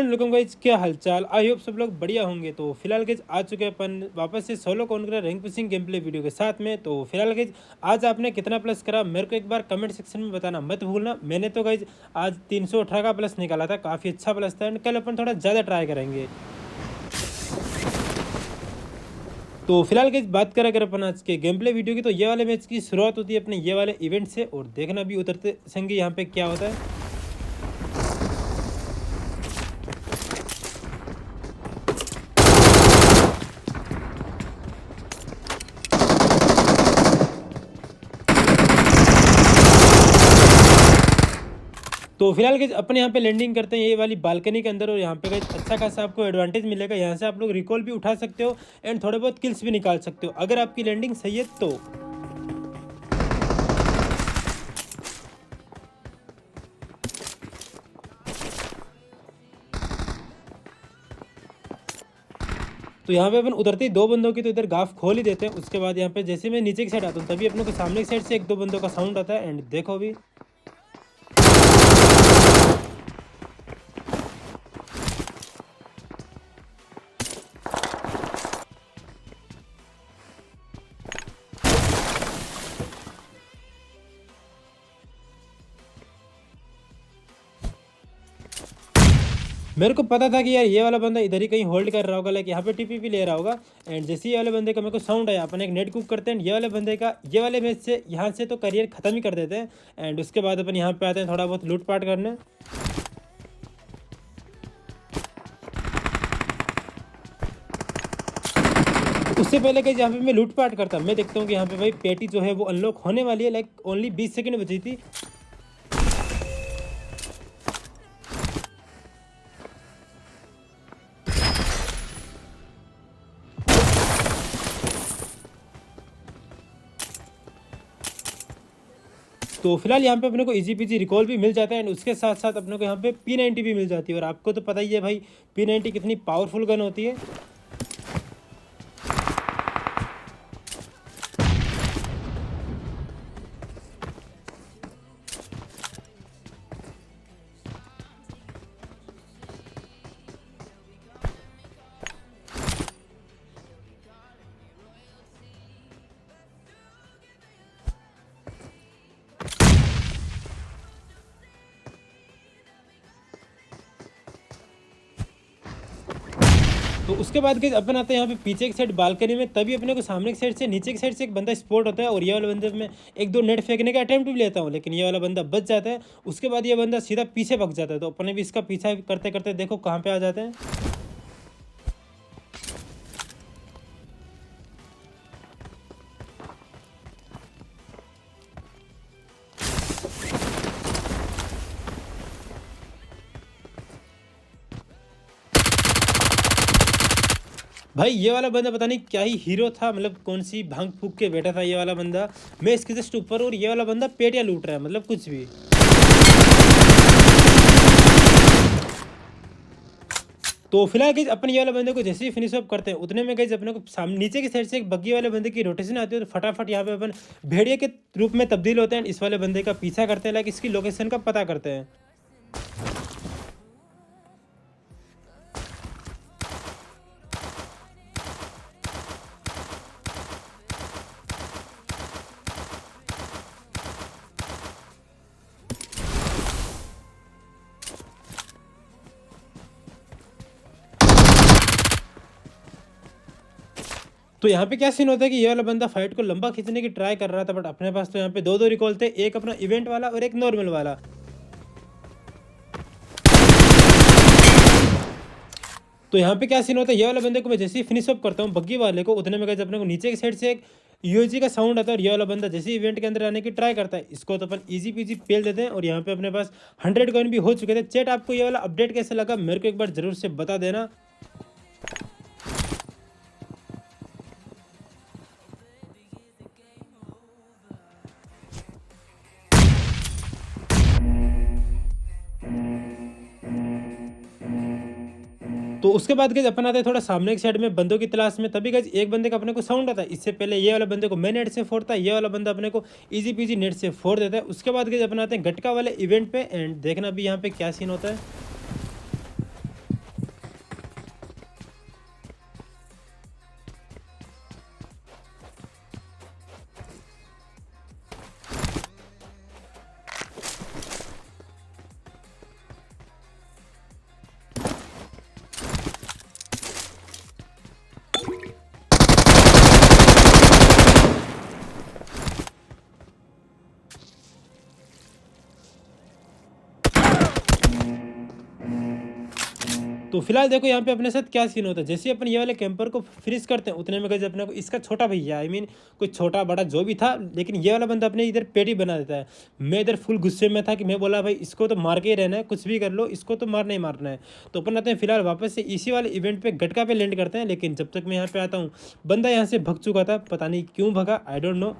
अस्सलाम वालेकुम गाइस, क्या हालचाल। आई होप सब लोग बढ़िया होंगे। तो फिलहाल गाइस आ चुके हैं अपन वापस से solo conqueror rank pushing game play video के साथ में। तो फिलहाल गाइस आज आपने कितना प्लस करा मेरे को एक बार कमेंट सेक्शन में बताना मत भूलना। मैंने तो गाइस आज 318 का प्लस निकाला था, काफ़ी अच्छा प्लस था एंड कल अपन थोड़ा ज़्यादा ट्राई करेंगे। तो फिलहाल गाइस बात करें अगर अपन आज के गेम प्ले वीडियो की, तो ये वाले मैच की शुरुआत होती है अपने ये वाले इवेंट से और देखना भी उतरते संगे यहाँ पे क्या होता है। तो फिलहाल गाइस अपन यहाँ पे लैंडिंग करते हैं ये वाली बालकनी के अंदर और यहाँ पे गाइस अच्छा खासा आपको एडवांटेज मिलेगा। यहाँ से आप लोग रिकॉल भी उठा सकते हो एंड थोड़े बहुत किल्स भी निकाल सकते हो अगर आपकी लैंडिंग सही है तो यहाँ पे अपन उतरते ही दो बंदों की तो इधर गाफ खोल ही देते हैं। उसके बाद यहाँ पे जैसे मैं नीचे की साइड आता हूँ तभी अपनों के सामने की साइड से एक दो बंदों का साउंड आता है एंड देखो अभी मेरे को पता था कि यार ये वाला बंदा इधर ही कहीं होल्ड कर रहा होगा, लाइक यहाँ पे टीपी ले रहा होगा एंड जैसे ये वाले बंदे का मेरे को साउंड आया अपन एक नेट कुक करते हैं। ये वाले बंदे का ये वाले मैच से यहाँ से तो करियर खत्म ही कर देते हैं एंड उसके बाद अपन यहाँ पे आते हैं थोड़ा बहुत लूटपाट करने। उससे पहले कि यहाँ पे मैं लूटपाट करता मैं देखता हूँ कि यहाँ पे भाई पेटी जो है वो अनलॉक होने वाली है, लाइक ओनली 20 सेकंड बची थी। तो फिलहाल यहाँ पे अपने को इजी पीजी रिकॉल भी मिल जाता है एंड उसके साथ साथ अपने को यहाँ पे P90 भी मिल जाती है और आपको तो पता ही है भाई P90 कितनी पावरफुल गन होती है। तो उसके बाद गाइस अपन आते हैं यहाँ पे पीछे की साइड बालकनी में, तभी अपने को सामने की साइड से नीचे की साइड से एक बंदा स्पॉट होता है और ये वाला बंदे में एक दो नेट फेंकने का अटेम्प्ट भी लेता हूँ लेकिन ये वाला बंदा बच जाता है। उसके बाद ये बंदा सीधा पीछे भग जाता है तो अपने भी इसका पीछा करते करते देखो कहाँ पे आ जाते हैं। भाई ये वाला बंदा पता नहीं क्या ही हीरो था, मतलब कौन सी भांग फूक के बैठा था ये वाला बंदा। मैं इसके जस्ट ऊपर और ये वाला बंदा पेटियां लूट रहा है, मतलब कुछ भी। तो फिलहाल गाइस अपन ये वाला बंदे को जैसे ही फिनिश अप करते हैं उतने में गाइस अपने को सामने नीचे की साइड से एक बग्गी वाले बंदे की रोटेशन आती है तो फटाफट यहाँ पे अपन भेड़िए के रूप में तब्दील होते हैं। इस वाले बंदे का पीछा करते हैं, लाइक इसकी लोकेशन का पता करते हैं। तो यहाँ पे क्या सीन होता है कि ये वाला बंदा फाइट को लंबा खींचने की ट्राई कर रहा था बट अपने पास तो यहाँ पे दो दो रिकॉल थे, एक अपना इवेंट वाला और एक नॉर्मल वाला। तो यहाँ पे क्या सीन होता है, ये वाला बंदे को मैं जैसे ही फिनिश अप करता हूँ बग्गी वाले को उतने में गाइस अपने को नीचे की साइड से एक यूएजी का साउंड आता है और ये वाला बंदा जैसे ही इवेंट के अंदर आने की ट्राई करता है इसको तो अपन इजी पीजी पेल देते हैं और यहाँ पे अपने पास 100 कॉइन भी हो चुके थे। चैट आपको ये वाला अपडेट कैसे लगा मेरे को एक बार जरूर से बता देना। तो उसके बाद गाइस अपन आते हैं थोड़ा सामने की साइड में बंदों की तलाश में, तभी गाइस एक बंदे का अपने को साउंड आता है। इससे पहले ये वाला बंदे को मैं नेट से फोड़ता है, ये वाला बंदा अपने को इजी पीजी नेट से फोड़ देता है। उसके बाद गाइस अपन आते हैं गटका वाले इवेंट पे एंड देखना भी यहाँ पे क्या सीन होता है। तो फिलहाल देखो यहाँ पे अपने साथ क्या सीन होता है, जैसे अपन ये वाले कैंपर को फिनिश करते हैं उतने में गाइस अपने को इसका छोटा भैया कोई छोटा बड़ा जो भी था, लेकिन ये वाला बंदा अपने इधर पेटी बना देता है। मैं इधर फुल गुस्से में था कि मैं बोला भाई इसको तो मार के ही रहना है, कुछ भी कर लो, इसको तो मारना ही मारना है। तो अपन आते हैं फिलहाल वापस से इसी वाले इवेंट पे गटका पे लैंड करते हैं, लेकिन जब तक मैं यहाँ पे आता हूँ बंदा यहाँ से भग चुका था, पता नहीं क्यों भगा, आई डोंट नो।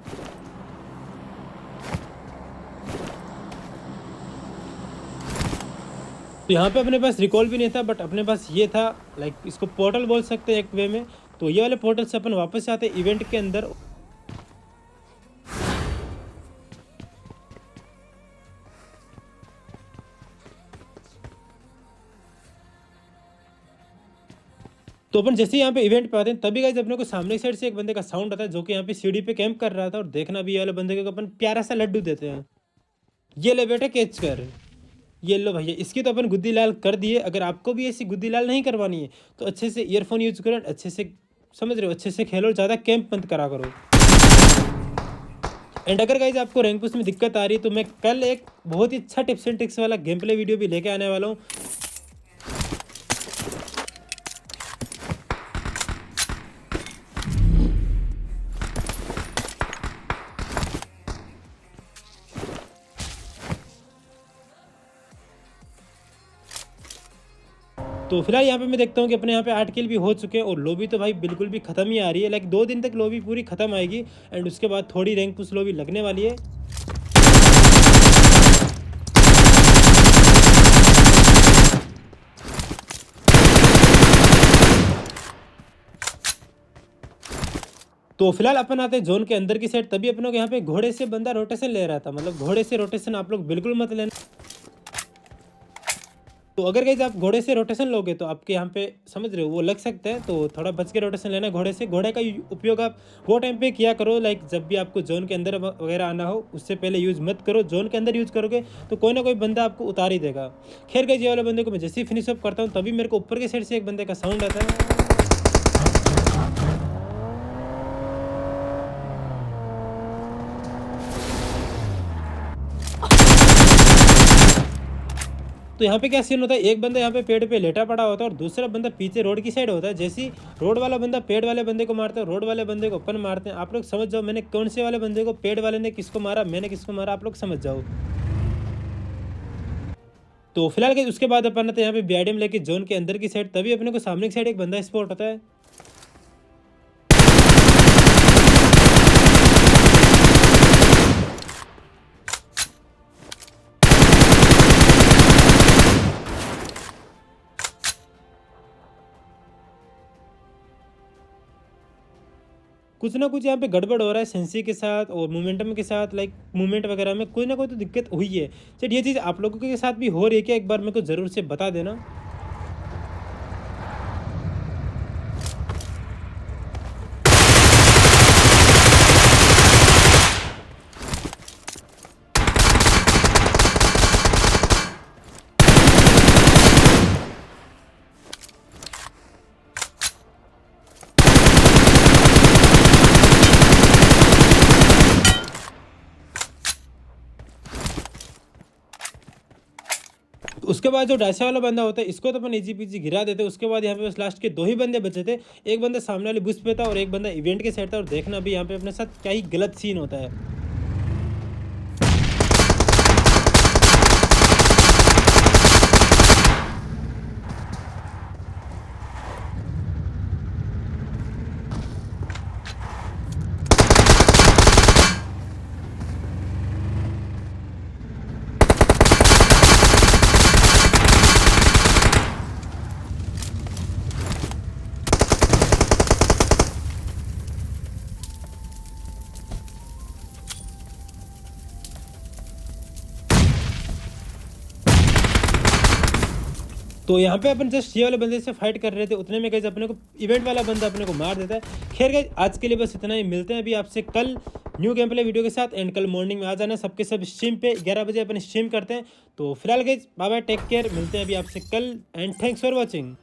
तो यहाँ पे अपने पास रिकॉल भी नहीं था, बट अपने पास ये था, लाइक इसको पोर्टल बोल सकते हैं एक वे में। तो ये वाले पोर्टल से अपन वापस से आते हैं इवेंट के अंदर। तो अपन जैसे ही यहाँ पे इवेंट पे आते हैं तभी गाइस अपने को सामने साइड से एक बंदे का साउंड आता है जो कि यहाँ पे सीढ़ी पे कैंप कर रहा था, और देखना भी ये वाले बंदे को अपन प्यारा सा लड्डू देते हैं। ये ले बेटे कैच कर, ये लो भैया, इसकी तो अपन गुद्दी लाल कर दिए। अगर आपको भी ऐसी गुद्दी लाल नहीं करवानी है तो अच्छे से ईयरफोन यूज करो, अच्छे से समझ रहे हो, अच्छे से खेलो, ज़्यादा कैंप बंद करा करो। एंड अगर गाइज आपको रैंक पुश में दिक्कत आ रही है तो मैं कल एक बहुत ही अच्छा टिप्स एंड ट्रिक्स वाला गेम प्ले वीडियो भी लेके आने वाला हूँ। तो फिलहाल यहाँ पे मैं देखता हूँ कि अपने यहाँ पे 8 किल भी हो चुके हैं, और लॉबी तो भाई बिल्कुल भी खत्म ही आ रही है। लाइक 2 दिन तक लॉबी पूरी खत्म आएगी, एंड उसके बाद थोड़ी रैंक पुश लॉबी लगने वाली है। तो फिलहाल अपन आते हैं जोन के अंदर की साइड, तभी अपनों के यहाँ पे घोड़े से बंदा रोटेशन ले रहा था। मतलब घोड़े से रोटेशन आप लोग बिल्कुल मत लेना। तो अगर गाइस आप घोड़े से रोटेशन लोगे तो आपके यहाँ पे समझ रहे हो वो लग सकता है, तो थोड़ा बच के रोटेशन लेना घोड़े से। घोड़े का उपयोग आप वो टाइम पे किया करो, लाइक जब भी आपको जोन के अंदर वगैरह आना हो, उससे पहले यूज़ मत करो। जोन के अंदर यूज़ करोगे तो कोई ना कोई बंदा आपको उतार ही देगा। खैर गाइस ये वाले बंदे को मैं जैसे ही फिनिश अप करता हूँ तभी मेरे को ऊपर के साइड से एक बंदे का साउंड आता है। तो यहाँ पे क्या सीन होता है, एक बंदा यहाँ पे पेड़ पे लेटा पड़ा होता है और दूसरा बंदा पीछे रोड की साइड होता है। जैसे ही रोड वाला बंदा पेड़ वाले बंदे को मारता है, रोड वाले बंदे को अपन मारते हैं। आप लोग समझ जाओ मैंने कौन से वाले बंदे को, पेड़ वाले ने किसको मारा, मैंने किसको मारा, आप लोग समझ जाओ। तो फिलहाल के उसके बाद अपन यहाँ पे बीआईडीएम लेके जोन के अंदर की साइड, तभी अपने को सामने की साइड एक बंदा स्पॉट होता है। कुछ ना कुछ यहाँ पे गड़बड़ हो रहा है सेंसी के साथ और मोमेंटम के साथ, लाइक मूवमेंट वगैरह में कोई ना कोई तो दिक्कत हुई है। चलिए ये चीज़ आप लोगों के साथ भी हो रही है क्या, एक बार मेरे को ज़रूर से बता देना। उसके बाद जो डायसा वाला बंदा होता है इसको तो अपन इजी पीजी गिरा देते। उसके बाद यहाँ पे बस लास्ट के 2 ही बंदे बचे थे। एक बंदा सामने वाले बुश पे था और एक बंदा इवेंट के साइड था, और देखना भी यहाँ पे अपने साथ क्या ही गलत सीन होता है। तो यहाँ पे अपन जस्ट ये वाले बंदे से फाइट कर रहे थे, उतने में गाइस अपने को इवेंट वाला बंदा अपने को मार देता है। खैर गाइस आज के लिए बस इतना ही, मिलते हैं अभी आपसे कल न्यू गेम प्ले वीडियो के साथ। एंड कल मॉर्निंग में आ जाना सबके सब स्ट्रीम पे 11 बजे अपन स्ट्रीम करते हैं। तो फिलहाल guys bye bye, take care, मिलते हैं अभी आपसे कल, एंड थैंक्स फॉर वॉचिंग।